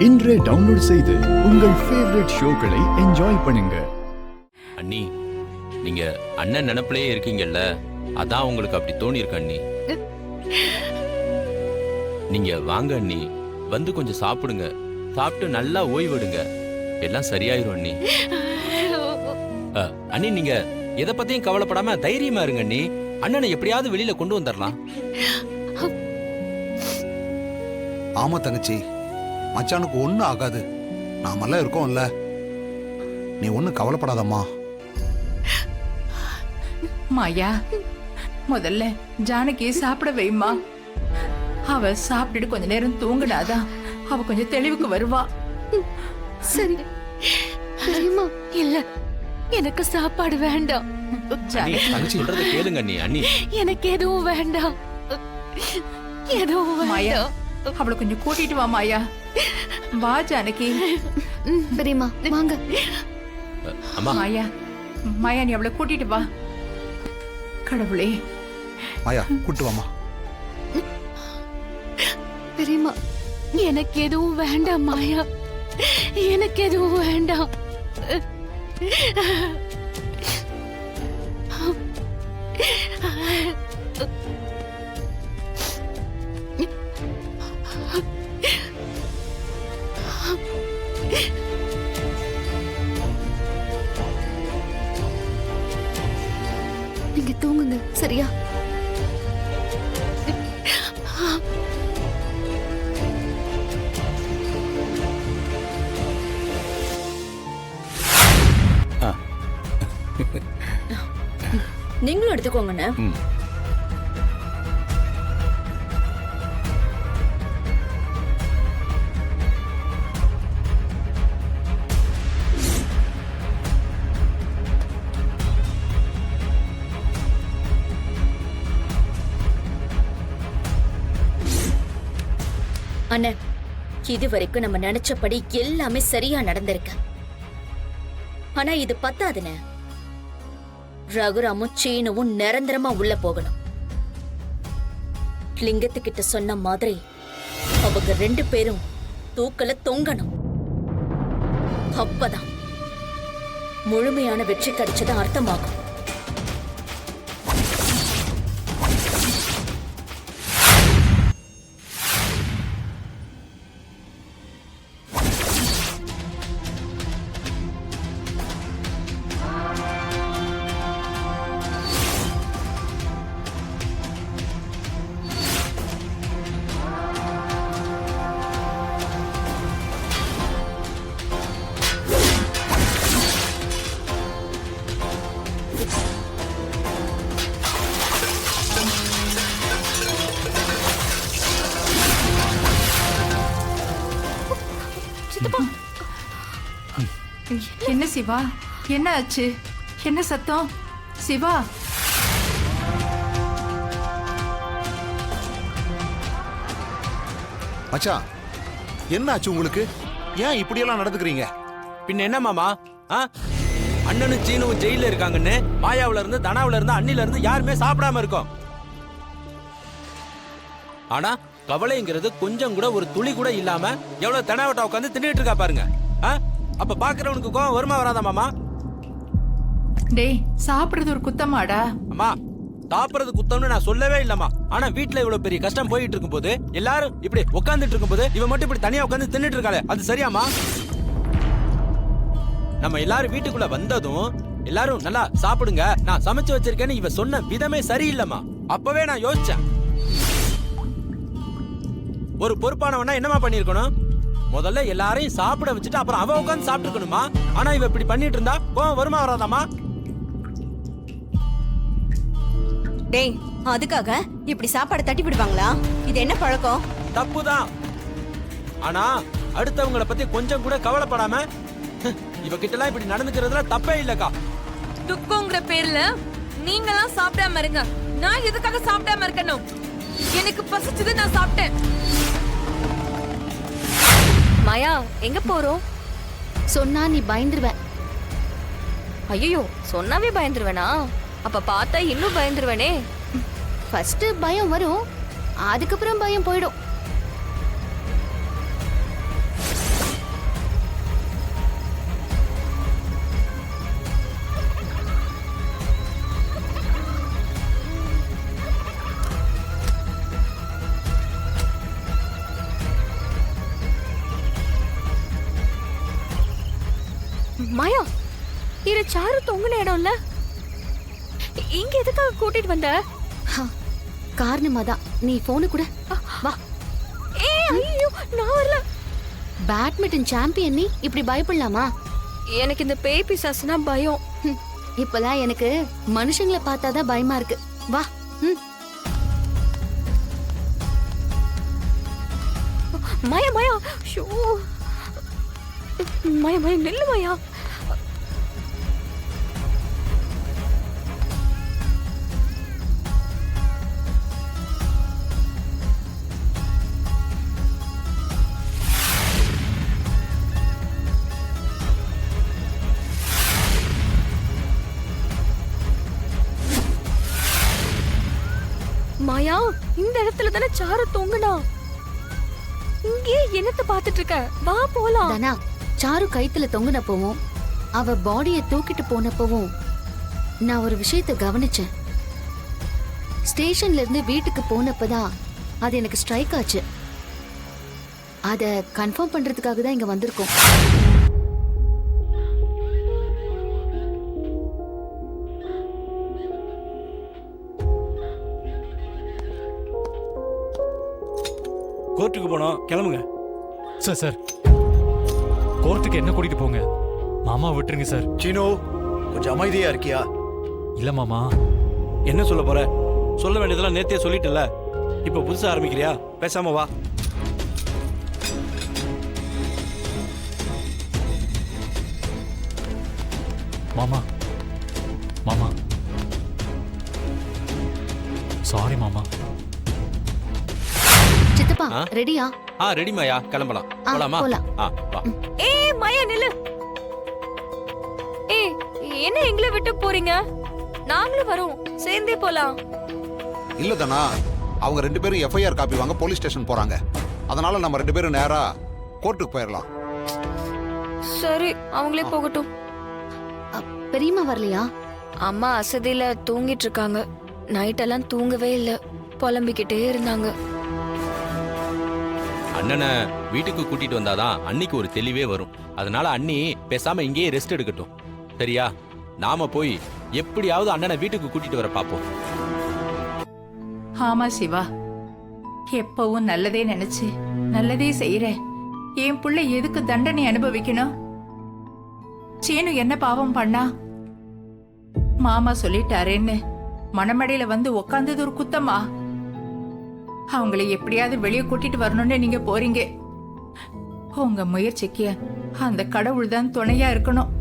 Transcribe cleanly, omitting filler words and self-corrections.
இன்றே டவுன்லோட் செய்து உங்கள் ஃபேவரட் ஷோக்களை என்ஜாய் பண்ணுங்க. அண்ணி, நீங்க அண்ணன் நினைப்பிலே இருக்கீங்கல்ல, அதான் உங்களுக்கு அப்படி தோணி இருக்கு அண்ணி. நீங்க வாங்க அண்ணி, வந்து கொஞ்சம் சாப்பிடுங்க, சாப்பிட்டு நல்லா ஓய்வெடுங்க, எல்லாம் சரியாயிரும் அண்ணி. அண்ணி, நீங்க எதை பத்தியும் கவலைப்படாம தைரியமா இருங்க அண்ணி. அண்ணனை எப்படியாவது வெளியில கொண்டு வந்துடலாம். ஆமா தங்கச்சி, மச்சானுக்கு ஒன்னும் ஆகாது, நாமெல்லாம் இருக்கோம்ல, நீ ஒன்னும் கவலைப்படாதம்மா. மாயா, முதல்ல ஜானகியை சாப்பிட வைமா. அவ சாப்பிட்டுட்டு கொஞ்ச நேரம் தூங்கினாதான் அவ கொஞ்சம் தெளிவுக்கு வருவா. சரி சரிம்மா. இல்ல, எனக்கு சாப்பாடு வேண்டாம். தங்கச்சி சொல்றத கேளுங்க அண்ணி. அண்ணி, எனக்கு எதுவும் வேண்டாம், எதுவும் வேண்டாம். அவளை கொஞ்சம் கூட்டிட்டு வா மாயா. வா ஜானகி. பெரியம்மா வாங்க. அம்மா. மாயா, மாயா நீ அவளை கூட்டிட்டு வா. கடவுளே. மாயா கூட்டு வாமா. பெரியம்மா எனக்கு எதுவும் வேண்டாம் மாயா, எனக்கு எதுவும் வேண்டாம். நீங்க தூங்குங்க, சரியா? நீங்களும் எடுத்துக்கோங்கண்ணே. அண்ணே, இது வரைக்கும் நம்ம நினைச்சபடி எல்லாமே சரியா நடந்திருக்கு. ஆனா இது பத்தாதுண்ணே. ரகுராமும் சீனுவும் நிரந்தரமா உள்ள போகணும். லிங்கத்துக்கிட்ட சொன்ன மாதிரி அவங்க 2 பேரும் தூக்கல தொங்கணும். அப்பதான் முழுமையான வெற்றி கிடைச்சதா அர்த்தமாகும். என்ன சிவா, என்ன ஆச்சு? என்ன சத்தம்? சிவா, மச்சான் என்ன ஆச்சு உங்களுக்கு? ஏன் இப்படியெல்லாம் நடந்துக்கிறீங்க? பின்ன என்ன மாமா? அண்ணனும் சீனுவும் ஜெயில இருக்காங்கன்னு மாயாவில இருந்து, தனாவில இருந்து, அண்ணில இருந்து யாருமே சாப்பிடாம இருக்கோம். ஆனா கவலைங்கிறது கொஞ்சம் கூட, ஒரு துளி கூட இல்லாம எவ்வளவு தெனாவட்டா உட்காந்து தின்னுட்டு இருக்கா பாருங்க. அப்ப பாக்குறவனுக்கு கோவம் வருமா வராதா மாமா? டேய், சாப்பிடுறது ஒரு குத்தமாடா? அம்மா, சாப்பிடுறது குத்தம்னு நான் சொல்லவே இல்லம்மா. ஆனா வீட்டுல இவ்வளவு பெரிய கஷ்டம் போயிட்டு இருக்கும் போது, எல்லாரும் இப்படி உட்காந்துட்டு இருக்கும் போது இவன் மட்டும் இப்படி தனியா உட்காந்து தின்னுட்டு இருக்காளே, அது சரியாமா? நம்ம எல்லாரும் வீட்டுக்குள்ள வந்ததும் எல்லாரும் நல்லா சாப்பிடுங்க, நான் சமைச்சு வச்சிருக்கேன்னு இவ சொன்ன விதமே சரியில்லைம்மா. அப்பவே நான் யோசிச்சேன், ஒரு பொறுப்பானவனா என்னமா பண்ணிருக்கணும்? முதல்ல எல்லாரையும் சாப்பிட வச்சுட்டு அப்புறம் அவ உட்காந்து சாப்பிட்டு இருக்கணுமா? ஆனா இவ இப்படி பண்ணிட்டு இருந்தா கோவம் வருமா வராதாமா? டேய், அதுக்காக இப்படி சாப்பாடு தட்டி விடுவாங்களா? இது என்ன பழக்கம்? தப்புதான். ஆனா அடுத்தவங்கள பத்தி கொஞ்சம் கூட கவலைப்படாம இவகிட்ட எல்லாம் இப்படி நடந்துக்கிறதுல தப்பே இல்லக்கா. துக்கங்கிற பேர்ல நீங்களாம் சாப்பிடாம இருங்க. நான் எதுக்காக சாப்பிடாம இருக்கணும்? எனக்கு பசிச்சது, நான் சாப்பிட்டேன். மாயா, எங்க போறோம்? சொன்னா நீ பயந்துருவ. ஐயோ, சொன்னாவே பயந்துருவேனா? அப்ப பார்த்தா இன்னும் பயந்துருவேனே. ஃபர்ஸ்ட் பயம் வரும், அதுக்கப்புறம் பயம் போயிடும். மாயா இது சாரு தொங்குன இடம்ல இங்க எதுக்காக கூட்டிட்டு வந்த? காரணமா தான். நீ போனு கூட வா. ஐயோ நான் வரல. பேட்மிண்டன் சாம்பியன் நீ இப்படி பயப்படலாமா? எனக்கு இந்த பேய் பிசாசுனா பயம். இப்பெல்லாம் எனக்கு மனுஷங்களை பார்த்தாதான் பயமா இருக்கு. வா. மாயா மாயா ஷோ மாயா மாயா நில்லு மாயா. மாயா இந்த இடத்துல தானே சாரு தொங்குனா. இங்கே என்னத்த பாத்துட்டு இருக்க? வா போலாம். தனா, சாரு கைத்துல தொங்குனப்பவும் அவ பாடிய தூக்கிட்டு போனப்பவும் நான் ஒரு விஷயத்தை கவனிச்சேன். ஸ்டேஷன்ல இருந்து வீட்டுக்கு போனப்பதான் அது எனக்கு ஸ்ட்ரைக் ஆச்சு. அத கன்ஃபார்ம் பண்றதுக்காக தான் இங்க வந்திருக்கோம். கோர்ட்டுக்கு போனோம், கிளம்புங்க. சார் கோர்ட்டுக்கு என்ன கூட்டிட்டு போங்க, மாமா விட்டுருங்க சார். சீனு, கொஞ்சம் அமைதியா இருக்கியா? இல்ல மாமா. என்ன சொல்ல போற? சொல்ல வேண்டியதெல்லாம் நேத்தே சொல்லிட்டல, இப்ப புதுசா ஆரம்பிக்கிறியா? பேசாம வா. மாமா மாமா சாரி மாமா. சித்தப்பா ரெடியா? ரெடி மாயா, கிளம்பலாம். ஆ, போலாமா? போலாம். வா. ஏய் மாயா நில்லு. ஏய் என்ன எங்களை விட்டு போறீங்க? நாங்களும் வரோம், சேர்ந்தே போலாம். இல்ல தானா, அவங்க 2 பேரும் எஃப்ஐஆர் காப்பி வாங்க போலீஸ் ஸ்டேஷன் போறாங்க. அதனால நம்ம 2 பேரும் நேரா கோர்ட்டுக்கு போயிடலாம். சரி அவங்களே போகட்டும். பெரியம்மா வரலையா? அம்மா அசதியில தூங்கிட்டு இருக்காங்க. நைட்டெல்லாம் தூங்கவே இல்ல, புலம்பிக்கிட்டே இருந்தாங்க. அண்ணனை வீட்டுக்கு கூட்டிட்டு வந்தாதான் அன்னிக்கு ஒரு தெளிவே வரும். அதனால அண்ணி பேசாம இங்கேயே ரெஸ்ட் எடுக்கட்டும். சரியா? நாம போய் எப்படியாவது அண்ணனை வீட்டுக்கு கூட்டிட்டு வர பாப்போம். ஆமா சிவா, எப்பவும் நல்லதே நினைச்சு நல்லதே செய்யறேன். என் புள்ள எதுக்கு தண்டனை அனுபவிக்கணும்? சீனு என்ன பாவம் பண்ணா? மாமா சொல்லிட்டாரேன்னு மணமடையில வந்து உக்காந்தது ஒரு குத்தமா? அவங்களை எப்படியாவது வெளியே கூட்டிட்டு வரணும்னு நீங்க போறீங்க. உங்க முயற்சிக்கு அந்த கடவுள் தான் துணையா இருக்கணும்.